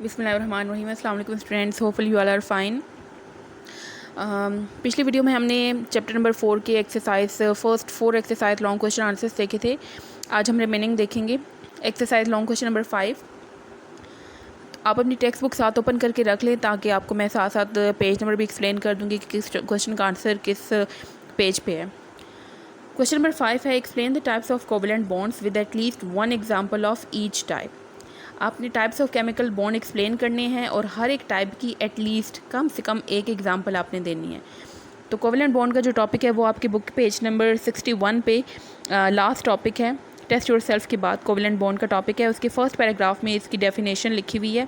बिस्मिल्लाहिर्रहमानिर्रहीम। अस्सलाम वालेकुम students, hopefully you all are fine. पिछली वीडियो में हमने चैप्टर नंबर 4 के exercise first 4 exercise long question answers देखे थे। आज हम रिमेनिंग देखेंगे एक्सरसाइज लॉन्ग क्वेश्चन नंबर 5। आप अपनी टेक्स्ट बुक साथ ओपन करके रख लें ताकि आपको मैं साथ साथ पेज नंबर भी एक्सप्लेन कर दूँगी कि किस क्वेश्चन का आंसर किस पेज पे है। क्वेश्चन नंबर 5 है, explain the types of covalent bonds with at least one example of each type. आपने types of chemical bond explain करने हैं और हर एक टाइप की एटलीस्ट कम से कम एक एग्जांपल आपने देनी है। तो कोवेलेंट बॉन्ड का जो टॉपिक है वो आपके बुक पेज नंबर 61 पे लास्ट टॉपिक है। टेस्ट योर सेल्फ के बाद कोवेलेंट बॉन्ड का टॉपिक है, उसके फर्स्ट पैराग्राफ में इसकी डेफिनेशन लिखी हुई है।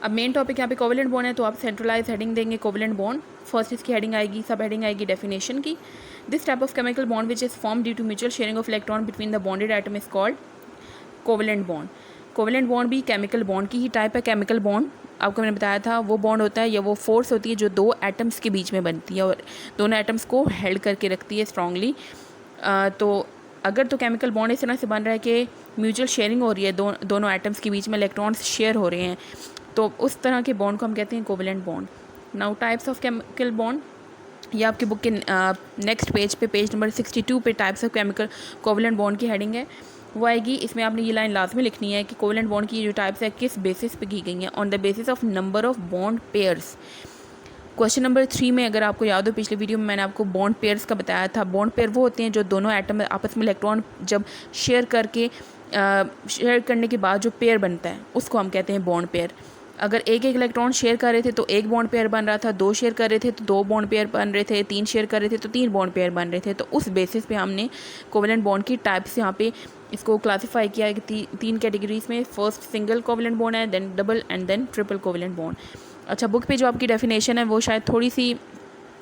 अब मेन टॉपिक यहाँ पे कोवेलेंट बॉन्ड है तो आप सेंट्रलाइज हेडिंग देंगे कोवेलेंट बॉन्ड। फर्स्ट इसकी हेडिंग आएगी, सब हेडिंग आएगी डेफिनेशन की। This type of chemical bond which is form due to mutual sharing of electron between the bonded atom is called covalent bond. Covalent bond भी chemical bond की ही type है। Chemical bond आपको मैंने बताया था वो बॉन्ड होता है या वो फोर्स होती है जो दो एटम्स के बीच में बनती है और दोनों एटम्स को हेल्ड करके रखती है स्ट्रांगली। तो अगर तो केमिकल बॉन्ड इस तरह से बन रहा है कि म्यूचुअल शेयरिंग हो रही है, दोनों एटम्स के बीच में इलेक्ट्रॉन्स शेयर हो रहे हैं, तो उस तरह के बॉन्ड को हम कहते हैं covalent bond. Now types of chemical bond, ये आपके बुक के नेक्स्ट पेज पे पेज नंबर 62 पे types of chemical covalent bond की हेडिंग है वो आएगी। इसमें आपने ये लाइन लाजमी लिखनी है कि कोवेलेंट बॉन्ड की जो टाइप्स है किस बेसिस पे की गई हैं, on the basis of number of bond pairs. Question number 3 में अगर आपको याद हो पिछले वीडियो में मैंने आपको बॉन्ड पेयर्स का बताया था। बॉन्ड पेयर वो होते हैं जो दोनों एटम आपस में इलेक्ट्रॉन जब शेयर करने के बाद जो पेयर बनता है उसको हम कहते हैं बॉन्ड पेयर। अगर एक एक इलेक्ट्रॉन शेयर कर रहे थे तो एक बॉन्ड पेयर बन रहा था, दो शेयर कर रहे थे तो दो बॉन्ड पेयर बन रहे थे, तीन शेयर कर रहे थे तो तीन बॉन्ड पेयर बन रहे थे। तो उस बेसिस पे हमने कोवेलेंट बॉन्ड की टाइप्स यहाँ पे इसको क्लासीफाई किया है कि तीन कैटेगरीज में। फर्स्ट सिंगल कोवेलेंट बॉन्ड है, then double and then triple covalent bond. अच्छा, बुक पे जो आपकी डेफिनेशन है वो शायद थोड़ी सी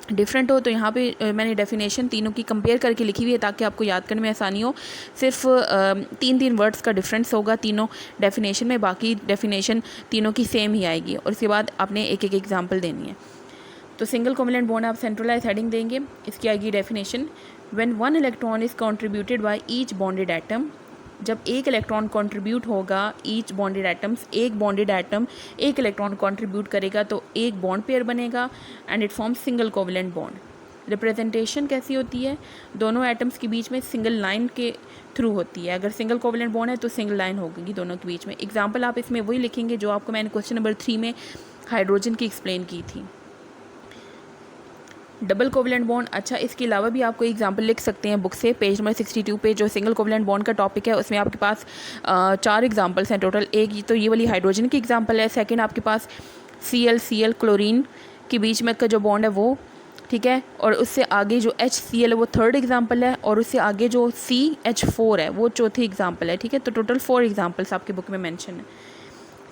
डिफरेंट हो, तो यहाँ पे मैंने डेफिनेशन तीनों की कंपेयर करके लिखी हुई है ताकि आपको याद करने में आसानी हो। सिर्फ तीन वर्ड्स का डिफरेंस होगा तीनों डेफिनेशन में, बाकी डेफिनेशन तीनों की सेम ही आएगी और उसके बाद आपने एक एक एग्जांपल देनी है। तो सिंगल कोवेलेंट बॉन्ड आप सेंट्रलाइज हेडिंग देंगे, इसकी आएगी definition, when one electron is contributed by each bonded atom. जब एक इलेक्ट्रॉन कंट्रीब्यूट होगा ईच बॉन्डेड एटम्स, एक बॉन्डेड एटम एक इलेक्ट्रॉन कंट्रीब्यूट करेगा तो एक बॉन्ड पेयर बनेगा and it forms single covalent bond. Representation कैसी होती है, दोनों एटम्स के बीच में सिंगल लाइन के थ्रू होती है। अगर सिंगल कोवेलेंट बॉन्ड है तो सिंगल लाइन होगी दोनों के बीच में। एग्जाम्पल आप इसमें वही लिखेंगे जो आपको मैंने क्वेश्चन नंबर 3 में हाइड्रोजन की एक्सप्लेन की थी। डबल कोवेलेंट बॉन्ड, अच्छा इसके अलावा भी आप कोई एग्जांपल लिख सकते हैं बुक से। पेज नंबर 62 पे जो सिंगल कोवेलेंट बॉन्ड का टॉपिक है उसमें आपके पास 4 एग्जांपल्स हैं टोटल। एक तो ये वाली हाइड्रोजन की एग्जांपल है, सेकंड आपके पास Cl क्लोरीन के बीच में का जो बॉन्ड है वो, ठीक है, और उससे आगे जो HCl है वो थर्ड एग्जाम्पल है और उससे आगे जो CH4 है वो चौथी एग्जाम्पल है, ठीक है। तो टोटल 4 एग्जाम्पल्स आपके बुक में मैंशन है।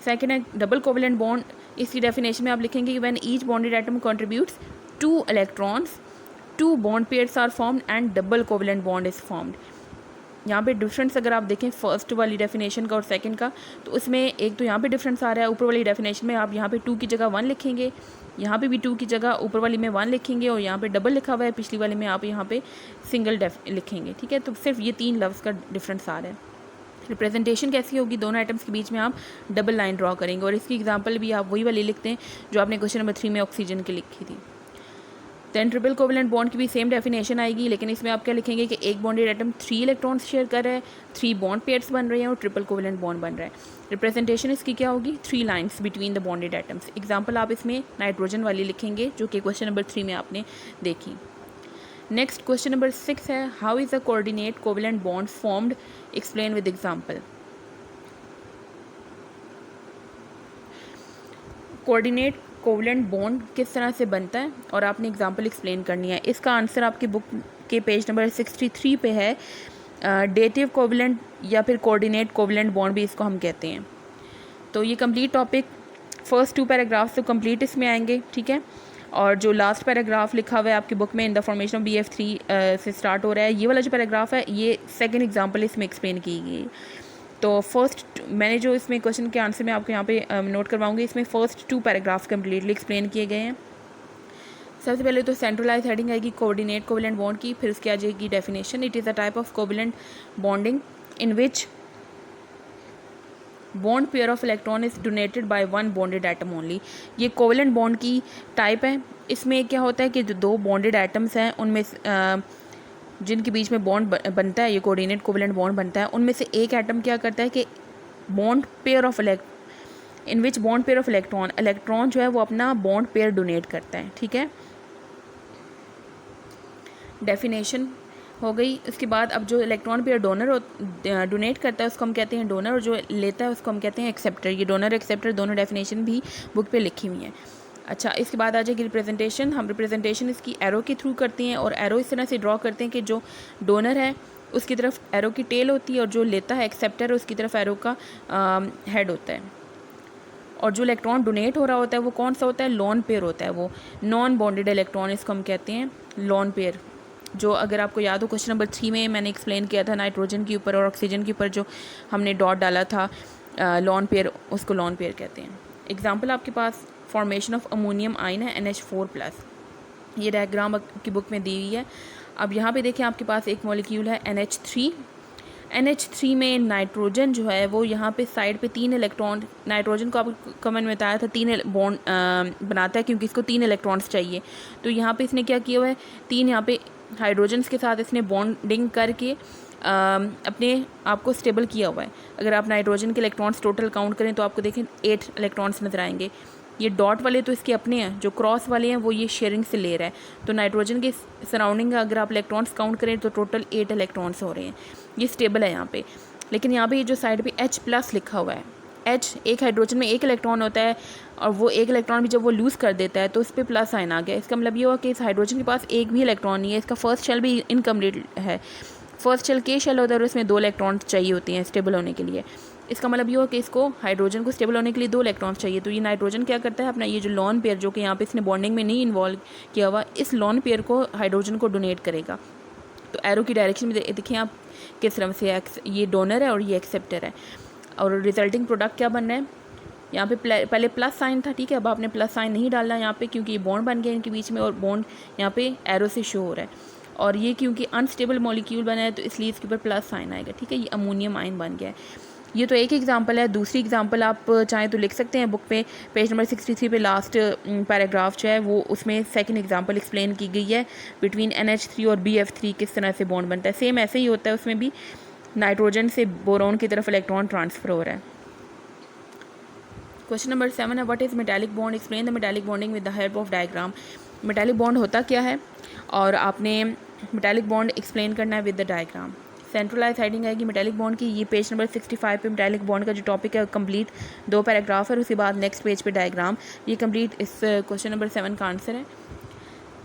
सेकेंड है डबल कोवेलेंट बॉन्ड, इसकी डेफिनेशन में आप लिखेंगे कि when each bonded atom contributes 2 electrons, 2 bond pairs are formed and double covalent bond is formed। यहाँ पे डिफरेंस अगर आप देखें फर्स्ट वाली डेफिनेशन का और सेकंड का, तो उसमें एक तो यहाँ पे डिफरेंस आ रहा है। ऊपर वाली डेफिनेशन में आप यहाँ पे 2 की जगह 1 लिखेंगे, यहाँ पे भी 2 की जगह ऊपर वाली में 1 लिखेंगे और यहाँ पे डबल लिखा हुआ है, पिछली वाली में आप यहाँ पे सिंगल लिखेंगे, ठीक है। तो सिर्फ ये 3 लफ्ज़ का डिफरेंस आ रहा है। रिप्रेजेंटेशन कैसी होगी, दोनों एटम्स के बीच में आप डबल लाइन ड्रॉ करेंगे और इसकी एग्जाम्पल भी आप वही वाली लिखते हैं जो आपने क्वेश्चन नंबर 3 में ऑक्सीजन की लिखी थी। देन ट्रिपल कोवेलेंट बॉन्ड की भी सेम डेफिनेशन आएगी, लेकिन इसमें आप क्या लिखेंगे कि एक बॉन्डेड एटम 3 इलेक्ट्रॉन्स शेयर कर रहा है, 3 बॉन्ड पेयर्स बन रहे हैं और ट्रिपल कोवेलेंट बॉन्ड बन रहा है। रिप्रेजेंटेशन इसकी क्या होगी, 3 lines between the bonded atoms. Example आप इसमें नाइट्रोजन वाली लिखेंगे जो कि क्वेश्चन नंबर 3 में आपने देखी। नेक्स्ट क्वेश्चन नंबर 6 है, how is the coordinate covalent bond formed, explain with example. Coordinate covalent bond किस तरह से बनता है और आपने एग्जांपल एक्सप्लेन करनी है। इसका आंसर आपकी बुक के पेज नंबर 63 पे है। डेटिव कोवेलेंट या फिर कोऑर्डिनेट कोवेलेंट बॉन्ड भी इसको हम कहते हैं। तो ये कंप्लीट टॉपिक फर्स्ट 2 पैराग्राफ्स तो कंप्लीट इसमें आएंगे, ठीक है। और जो लास्ट पैराग्राफ लिखा हुआ है आपकी बुक में in the formation of BF3 से स्टार्ट हो रहा है, ये वाला जो पैराग्राफ है ये सेकेंड एग्जाम्पल इसमें एक्सप्लेन की गई। तो फर्स्ट मैंने जो इसमें क्वेश्चन के आंसर में आपको यहाँ पे नोट करवाऊंगी, इसमें फर्स्ट 2 पैराग्राफ्स कम्प्लीटली एक्सप्लेन किए गए हैं। सबसे पहले तो सेंट्रलाइज हेडिंग आएगी कोऑर्डिनेट कोवेलेंट बॉन्ड की, फिर उसकी आ जाएगी definition, it is a type of covalent bonding in which bond pair of electron is donated by one bonded atom only. ये कोवेलेंट बॉन्ड की टाइप है। इसमें क्या होता है कि जो दो बॉन्डेड एटम्स हैं उनमें जिनके बीच में बॉन्ड बनता है, ये कोऑर्डिनेट कोवेलेंट बॉन्ड बनता है, उनमें से एक एटम क्या करता है कि bond pair of in which bond pair of electron जो है वो अपना बॉन्ड पेयर डोनेट करता है। ठीक है, डेफिनेशन हो गई। उसके बाद अब जो इलेक्ट्रॉन पेयर डोनेट करता है उसको हम कहते हैं डोनर, और जो लेता है उसको हम कहते हैं एक्सेप्टर। ये डोनर एक्सेप्टर दोनों डेफिनेशन भी बुक पे लिखी हुई हैं। अच्छा, इसके बाद आ जाएगी रिप्रेजेंटेशन। हम रिप्रेजेंटेशन इसकी एरो के थ्रू करते हैं, और एरो इस तरह से ड्रॉ करते हैं कि जो डोनर है उसकी तरफ एरो की टेल होती है, और जो लेता है एक्सेप्टर है उसकी तरफ एरो का हेड होता है। और जो इलेक्ट्रॉन डोनेट हो रहा होता है वो कौन सा होता है? लोन पेयर होता है, वो नॉन बॉन्डेड इलेक्ट्रॉन, इसको हम कहते हैं लोन पेयर। जो अगर आपको याद हो क्वेश्चन नंबर 3 में मैंने एक्सप्लेन किया था नाइट्रोजन के ऊपर और ऑक्सीजन के ऊपर जो हमने डॉट डाला था लोन पेयर, उसको लोन पेयर कहते हैं। एग्जांपल आपके पास फॉर्मेशन ऑफ अमोनियम आयन है NH4+। ये डायग्राम की बुक में दी हुई है। अब यहाँ पे देखें आपके पास एक मॉलिक्यूल है NH3। NH3 में नाइट्रोजन जो है वो यहाँ पे साइड पे 3 इलेक्ट्रॉन, नाइट्रोजन को आपको कमेंट में बताया था 3 बॉन्ड बनाता है क्योंकि इसको 3 इलेक्ट्रॉन्स चाहिए। तो यहाँ पे इसने क्या किया हुआ है, 3 यहाँ पे हाइड्रोजन्स के साथ इसने बॉन्डिंग करके अपने आप को स्टेबल किया हुआ है। अगर आप नाइट्रोजन के इलेक्ट्रॉन्स टोटल काउंट करें तो आपको देखें 8 इलेक्ट्रॉन्स नजर आएंगे। ये डॉट वाले तो इसके अपने हैं, जो क्रॉस वाले हैं वो ये शेयरिंग से ले रहा है। तो नाइट्रोजन के सराउंडिंग अगर आप इलेक्ट्रॉन्स काउंट करें तो टोटल 8 इलेक्ट्रॉन्स हो रहे हैं। ये स्टेबल है यहाँ पे। लेकिन यहाँ पे ये जो साइड पे H+ लिखा हुआ है, H एक हाइड्रोजन में एक इलेक्ट्रॉन होता है, और वो एक इलेक्ट्रॉन भी जब वो लूज़ कर देता है तो उस पर प्लस साइन आ गया। इसका मतलब ये हुआ कि इस हाइड्रोजन के पास एक भी इलेक्ट्रॉन नहीं है, इसका फर्स्ट शेल भी इनकम्प्लीट है। फर्स्ट शेल के शेल होता है और उसमें 2 इलेक्ट्रॉन चाहिए होते हैं स्टेबल होने के लिए। इसका मतलब ये हुआ कि इसको हाइड्रोजन को स्टेबल होने के लिए 2 इलेक्ट्रॉन्स चाहिए। तो ये नाइट्रोजन क्या करता है, अपना ये जो लोन पेयर जो कि यहाँ पे इसने बॉन्डिंग में नहीं इन्वॉल्व किया हुआ, इस लोन पेयर को हाइड्रोजन को डोनेट करेगा। तो एरो की डायरेक्शन में देखिए आप किस तरह से, ये डोनर है और ये एक्सेप्टर है, और रिजल्टिंग प्रोडक्ट क्या बन रहा है। यहाँ पे पहले प्लस साइन था, ठीक है, अब आपने प्लस साइन नहीं डालना यहाँ पे क्योंकि ये बॉन्ड बन गया इनके बीच में, और बॉन्ड यहाँ पे एरो से शो हो रहा है। और ये क्योंकि अनस्टेबल मॉलिक्यूल बना है तो इसलिए इसके ऊपर प्लस साइन आएगा। ठीक है, ये अमोनियम आयन बन गया है। ये तो एक एग्जांपल है। दूसरी एग्जांपल आप चाहें तो लिख सकते हैं बुक पे, पेज नंबर 63 पे लास्ट पैराग्राफ जो है वो, उसमें सेकंड एग्जांपल एक्सप्लेन की गई है बिटवीन NH3 और BF3 किस तरह से बॉन्ड बनता है। सेम ऐसे ही होता है, उसमें भी नाइट्रोजन से बोरोन की तरफ इलेक्ट्रॉन ट्रांसफर हो रहा है। क्वेश्चन नंबर 7 है, what is metallic bond, explain the metallic bonding with the help of diagram. Metallic bond होता क्या है और आपने मेटालिक बॉन्ड एक्सप्लेन करना है with the diagram. Centralize heading आएगी मेटालिक बॉन्ड की। ये पेज नंबर 65 पे मेटालिक बॉन्ड का जो टॉपिक है कंप्लीट 2 पैराग्राफ है, उसके बाद नेक्स्ट पेज पे डायग्राम। ये कंप्लीट इस क्वेश्चन नंबर 7 का आंसर है।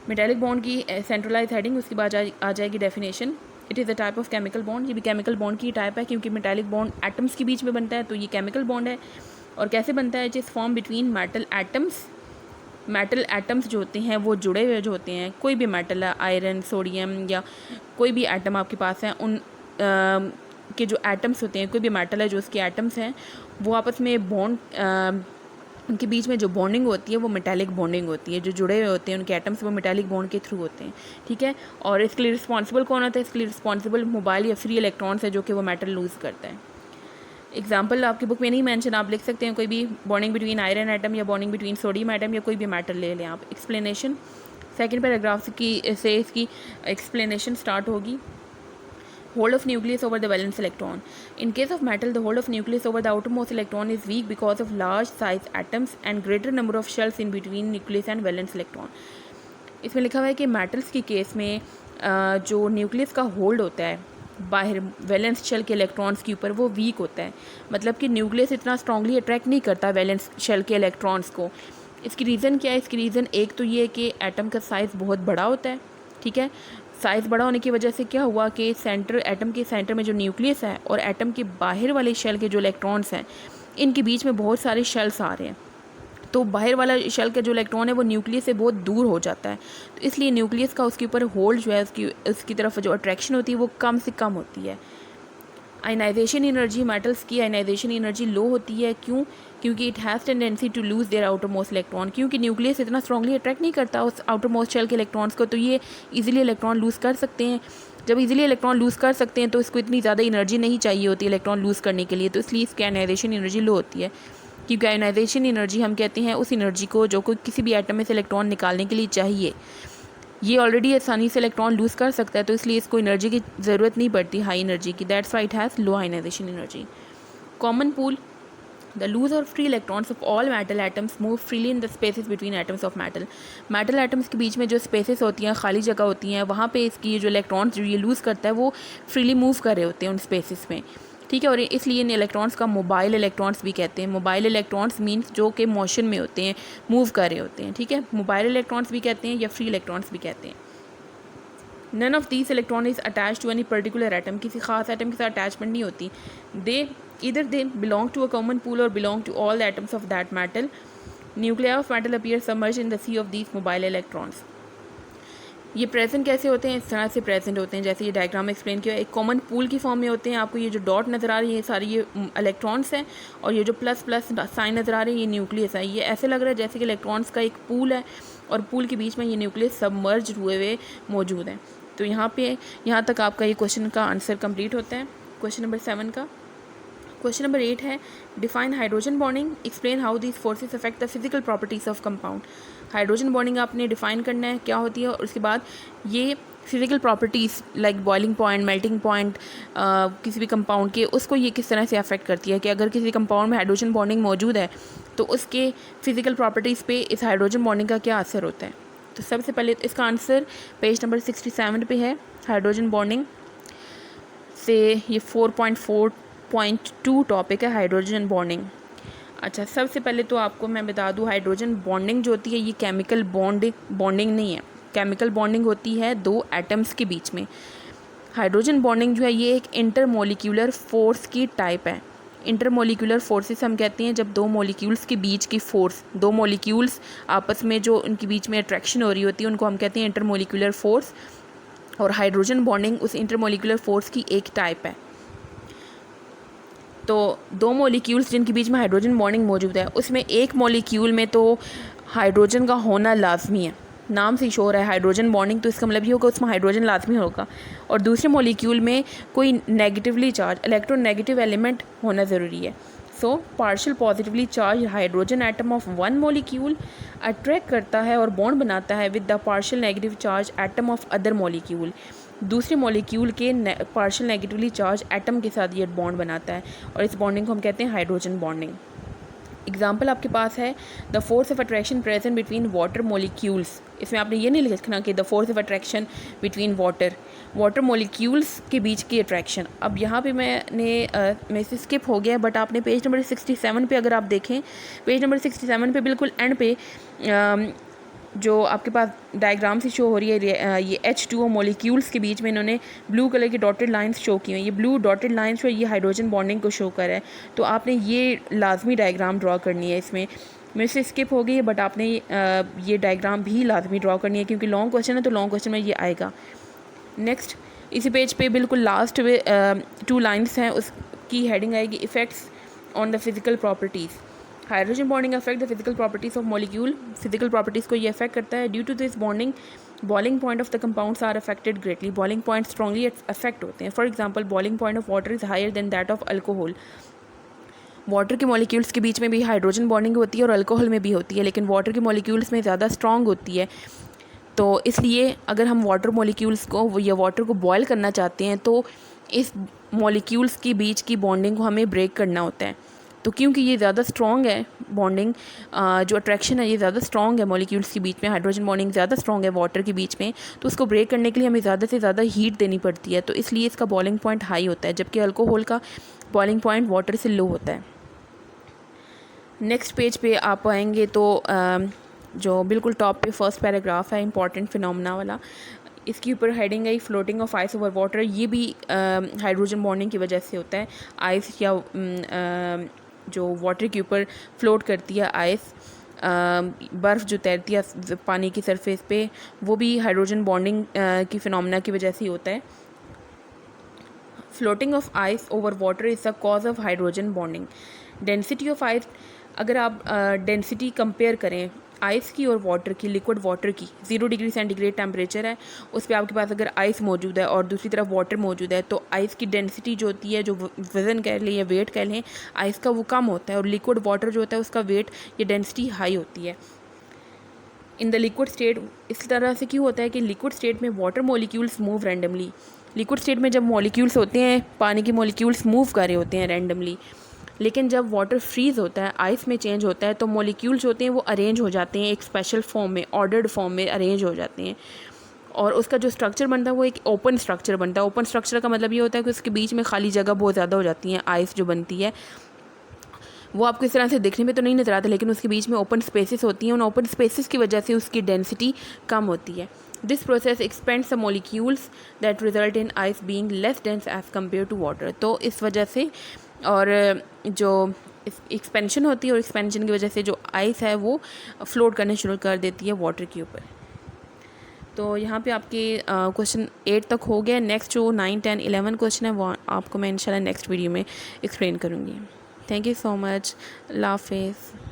मेटालिक बॉन्ड की सेंट्रलाइज हेडिंग, उसके बाद आ जाएगी definition. It is a type of chemical bond. ये भी केमिकल बॉन्ड की टाइप है क्योंकि मेटालिक बॉन्ड एटम्स के बीच में बनता है, तो ये केमिकल बॉन्ड है। और कैसे बनता है, it is form between metal atoms. Metal atoms जो होते हैं वो जुड़े हुए जो होते हैं, कोई भी मेटल है, आयरन, सोडियम या कोई भी एटम आपके पास है, उन के जो एटम्स होते हैं, कोई भी मेटल है जो उसके एटम्स हैं वो आपस में बॉन्ड, उनके बीच में जो बॉन्डिंग होती है वो मेटालिक बॉन्डिंग होती है। जो जुड़े हुए होते हैं उनके एटम्स वो मेटालिक बॉन्ड के थ्रू होते हैं। ठीक है, और इसके लिए रिस्पॉन्सिबल कौन होता है, इसके लिए रिस्पॉन्सिबल मोबाइल या फ्री इलेक्ट्रॉन्स है जो कि वो मेटल लूज़ करता है। एग्जाम्पल आपकी बुक में नहीं मेंशन, आप लिख सकते हैं कोई भी बॉन्डिंग बिटवीन आयरन एटम या बॉन्डिंग बिटवीन सोडियम एटम या कोई भी मेटल ले लें आप। एक्सप्लेनेशन सेकेंड पैराग्राफ की से इसकी एक्सप्लेनेशन स्टार्ट होगी। Hold of nucleus over the valence electron. In case of metal, the hold of nucleus over the outermost electron is weak because of large size atoms and greater number of shells in between nucleus and valence electron. इसमें लिखा हुआ है कि metals के case में जो nucleus का hold होता है बाहर वैलेंस शेल के इलेक्ट्रॉन्स के ऊपर, वो वीक होता है। मतलब कि न्यूक्लियस इतना स्ट्रांगली अट्रैक्ट नहीं करता वैलेंस शेल के इलेक्ट्रॉन्स को। इसकी रीज़न क्या है, इसकी रीज़न एक तो ये है कि एटम का साइज़ बहुत बड़ा होता है। ठीक है, साइज़ बड़ा होने की वजह से क्या हुआ कि एटम के सेंटर में जो न्यूक्लियस है और एटम के बाहर वाले शेल के जो इलेक्ट्रॉन्स हैं, इनके बीच में बहुत सारे शेल्स आ रहे हैं। तो बाहर वाला शेल का जो इलेक्ट्रॉन है वो न्यूक्लियस से बहुत दूर हो जाता है, तो इसलिए न्यूक्लियस का उसके ऊपर होल्ड जो है, उसकी तरफ जो अट्रैक्शन होती है वो कम से कम होती है। आयनाइजेशन एनर्जी, मेटल्स की आयनाइजेशन एनर्जी लो होती है। क्यों? क्योंकि it has tendency to lose their outermost electron. क्योंकि न्यूक्लियस इतना स्ट्रांगली अट्रैक्ट नहीं करता उस आउटर मोस्ट शेल के इलेक्ट्रॉन्स को, तो ये इजीली इलेक्ट्रॉन लूज़ कर सकते हैं। जब इजीली इलेक्ट्रॉन लूज़ कर सकते हैं तो इसको इतनी ज़्यादा एनर्जी नहीं चाहिए होती इलेक्ट्रॉन लूज़ करने के लिए, तो इसलिए इसकी आयनाइजेशन एनर्जी लो होती है। क्योंकि आयनाइजेशन एनर्जी हम कहते हैं उस एनर्जी को जो कोई किसी भी एटम में से इलेक्ट्रॉन निकालने के लिए चाहिए। ये ऑलरेडी आसानी से इलेक्ट्रॉन लूज़ कर सकता है, तो इसलिए इसको एनर्जी की ज़रूरत नहीं पड़ती हाई एनर्जी की, that's why it has low ionization energy. Common pool, the loose or free electrons of all metal atoms move freely in the spaces between atoms of metal. Metal atoms के बीच में जो spaces होती हैं, खाली जगह होती हैं, वहाँ पे इसकी जो इलेक्ट्रॉन्स जो ये लूज़ करता है वो फ्रीली मूव कर रहे होते हैं उन स्पेसेस में, ठीक है। और इसलिए इन इलेक्ट्रॉन्स का मोबाइल इलेक्ट्रॉन्स भी कहते हैं। मोबाइल इलेक्ट्रॉन्स मीन्स जो कि मोशन में होते हैं, मूव कर रहे होते हैं, ठीक है। मोबाइल इलेक्ट्रॉन्स भी कहते हैं या फ्री इलेक्ट्रॉन्स भी कहते हैं। None of these electron is attach to any particular atom, किसी खास एटम के साथ अटैचमेंट नहीं होती। They either they belong to a common pool or belong to all the atoms of that metal. Nuclei of metal appear submerged in the sea of these mobile electrons. ये present कैसे होते हैं? इस तरह से present होते हैं जैसे ये डायग्राम में एक्सप्लेन किया, एक कॉमन पूल की फॉर्म में होते हैं। आपको ये जो डॉट नज़र आ रही है ये सारी ये इलेक्ट्रॉन्स हैं, और ये जो प्लस प्लस साइन नज़र आ रही है ये न्यूक्लियस है। ये ऐसे लग रहा है जैसे कि इलेक्ट्रॉन्स का एक पूल है और पूल के बीच में ये न्यूक्लियस सबमर्ज हुए हुए मौजूद हैं। तो यहाँ तक आपका ये क्वेश्चन का आंसर कंप्लीट होता है क्वेश्चन नंबर 7 का। क्वेश्चन नंबर 8 है define hydrogen bonding, explain how these forces affect the physical properties of compound. Hydrogen bonding आपने डिफाइन करना है क्या होती है, और उसके बाद ये physical properties like boiling point, melting point किसी भी कंपाउंड के, उसको ये किस तरह से अफेक्ट करती है कि अगर किसी कंपाउंड में हाइड्रोजन बॉन्डिंग मौजूद है तो उसके फिजिकल प्रॉपर्टीज़ पे इस हाइड्रोजन बॉन्डिंग का क्या असर होता है। तो सबसे पहले इसका आंसर पेज नंबर 67 पे है। हाइड्रोजन बॉन्डिंग से ये 4.4.2 टॉपिक है हाइड्रोजन बॉन्डिंग। अच्छा, सबसे पहले तो आपको मैं बता दूं हाइड्रोजन बॉन्डिंग जो होती है ये केमिकल बॉन्डिंग नहीं है। केमिकल बॉन्डिंग होती है दो एटम्स के बीच में। हाइड्रोजन बॉन्डिंग जो है ये एक इंटरमोलिक्यूलर फोर्स की टाइप है। इंटरमोलिक्यूलर फोर्सेस हम कहते हैं जब दो मॉलिक्यूल्स के बीच की फोर्स, दो मॉलिक्यूल्स आपस में जो उनके बीच में अट्रैक्शन हो रही होती है उनको हम कहते हैं इंटरमोलिक्यूलर फोर्स, और हाइड्रोजन बॉन्डिंग उस इंटरमोलिक्यूलर फोर्स की एक टाइप है। तो दो मॉलिक्यूल्स जिनके बीच में हाइड्रोजन बॉन्डिंग मौजूद है उसमें एक मॉलिक्यूल में तो हाइड्रोजन का होना लाजमी है, नाम से शो हो रहा है हाइड्रोजन बॉन्डिंग, तो इसका मतलब ये होगा उसमें हाइड्रोजन लाजमी होगा। और दूसरे मॉलिक्यूल में कोई नेगेटिवली चार्ज इलेक्ट्रोनेगेटिव एलिमेंट होना ज़रूरी है। So partial positively charge hydrogen atom of one molecule attract करता है और बॉन्ड बनाता है with the partial negative charge atom of other molecule. दूसरे मॉलिक्यूल के पार्शियल नेगेटिवली चार्ज एटम के साथ ये बॉन्ड बनाता है, और इस बॉन्डिंग को हम कहते हैं हाइड्रोजन बॉन्डिंग। एग्जाम्पल आपके पास है the force of attraction present between water molecules. इसमें आपने ये नहीं लिखना कि the force of attraction between water molecules के बीच की अट्रैक्शन। अब यहाँ पे मैं से स्किप हो गया, बट आपने पेज नंबर 67 पे अगर आप देखें, पेज नंबर 67 पे बिल्कुल एंड पे जो आपके पास डायग्राम से शो हो रही है ये H2O मॉलिक्यूल्स के बीच में इन्होंने ब्लू कलर की डॉटेड लाइंस शो की हुई हैं। ये ब्लू डॉटेड लाइंस जो ये हाइड्रोजन बॉन्डिंग को शो कर रहा है, तो आपने ये लाजमी डायग्राम ड्रॉ करनी है। इसमें मेरे से स्किप हो गई है, बट आपने ये डायग्राम भी लाजमी ड्रॉ करनी है क्योंकि लॉन्ग क्वेश्चन है, तो लॉन्ग क्वेश्चन में ये आएगा। नेक्स्ट इसी पेज पे बिल्कुल लास्ट 2 लाइन्स हैं, उसकी हेडिंग आएगी effects on the physical properties. Hydrogen bonding affect the physical properties of molecule. Physical properties को ये अफेक्ट करता है। Due to this bonding boiling point of the compounds are affected greatly. Boiling point strongly affect होते हैं। For example boiling point of water is higher than that of alcohol. Water के molecules के बीच में भी hydrogen bonding होती है और अल्कोहल में भी होती है, लेकिन वाटर के मॉलिक्यूल्स में ज़्यादा स्ट्रॉन्ग होती है। तो इसलिए अगर हम वाटर मॉलिक्यूल्स को या वाटर को बॉयल करना चाहते हैं तो इस मॉलिक्यूल्स के बीच की बॉन्डिंग को हमें ब्रेक करना होता है। तो क्योंकि ये ज़्यादा स्ट्रॉन्ग है बॉन्डिंग, जो अट्रैक्शन है ये ज़्यादा स्ट्रॉन्ग है मॉलिक्यूल्स के बीच में, हाइड्रोजन बॉन्डिंग ज़्यादा स्ट्रॉन्ग है वाटर के बीच में, तो उसको ब्रेक करने के लिए हमें ज़्यादा से ज़्यादा हीट देनी पड़ती है। तो इसलिए इसका बॉइलिंग पॉइंट हाई होता है, जबकि अल्कोहल का बॉइलिंग पॉइंट वाटर से लो होता है। नेक्स्ट पेज पे आप आएंगे तो जो बिल्कुल टॉप पे फर्स्ट पैराग्राफ है इंपॉर्टेंट फिनोमेना वाला, इसके ऊपर हेडिंग है floating of ice over water. ये भी हाइड्रोजन बॉन्डिंग की वजह से होता है। आइस या जो वाटर के ऊपर फ्लोट करती है आइस, बर्फ़ जो तैरती है पानी की सरफेस पे, वो भी हाइड्रोजन बॉन्डिंग की फिनोमेना की वजह से होता है। Floating of ice over water is the cause of hydrogen bonding. Density of ice, अगर आप डेंसिटी कंपेयर करें आइस की और वाटर की, लिक्विड वाटर की 0 डिग्री सेंटीग्रेड टेम्परेचर है, उस पर आपके पास अगर आइस मौजूद है और दूसरी तरफ वाटर मौजूद है तो आइस की डेंसिटी जो होती है, जो वज़न कह लें या वेट कह लें आइस का, वो कम होता है, और लिक्विड वाटर जो होता है उसका वेट या डेंसिटी हाई होती है। इन द लिक्विड स्टेट इस तरह से क्यों होता है कि लिक्विड स्टेट में water molecules move randomly. Liquid state में जब मॉलिक्यूल्स होते हैं, पानी के मॉलिक्यूल्स मूव कर रहे होते हैं रैंडमली, लेकिन जब वाटर फ्रीज़ होता है, आइस में चेंज होता है, तो मॉलिक्यूल्स होते हैं वो अरेंज हो जाते हैं एक स्पेशल फॉर्म में, ऑर्डर्ड फॉर्म में अरेंज हो जाते हैं, और उसका जो स्ट्रक्चर बनता है वो एक ओपन स्ट्रक्चर बनता है। ओपन स्ट्रक्चर का मतलब ये होता है कि उसके बीच में खाली जगह बहुत ज़्यादा हो जाती है। आइस जो बनती है वो आपको इस तरह से देखने में तो नहीं नज़र आता, लेकिन उसके बीच में ओपन स्पेसेस होती हैं, उन ओपन स्पेसेस की वजह से उसकी डेंसिटी कम होती है। This process expands the molecules that result in ice being less dense as compare to water. तो इस वजह से, और जो एक्सपेंशन होती है, और एक्सपेंशन की वजह से जो आइस है वो फ्लोट करने शुरू कर देती है वाटर के ऊपर। तो यहाँ पे आपके क्वेश्चन 8 तक हो गया। नेक्स्ट जो 9, 10, 11 क्वेश्चन है वो आपको मैं इंशाल्लाह नेक्स्ट वीडियो में एक्सप्लेन करूँगी। Thank you so much. अल्लाह हाफिज़।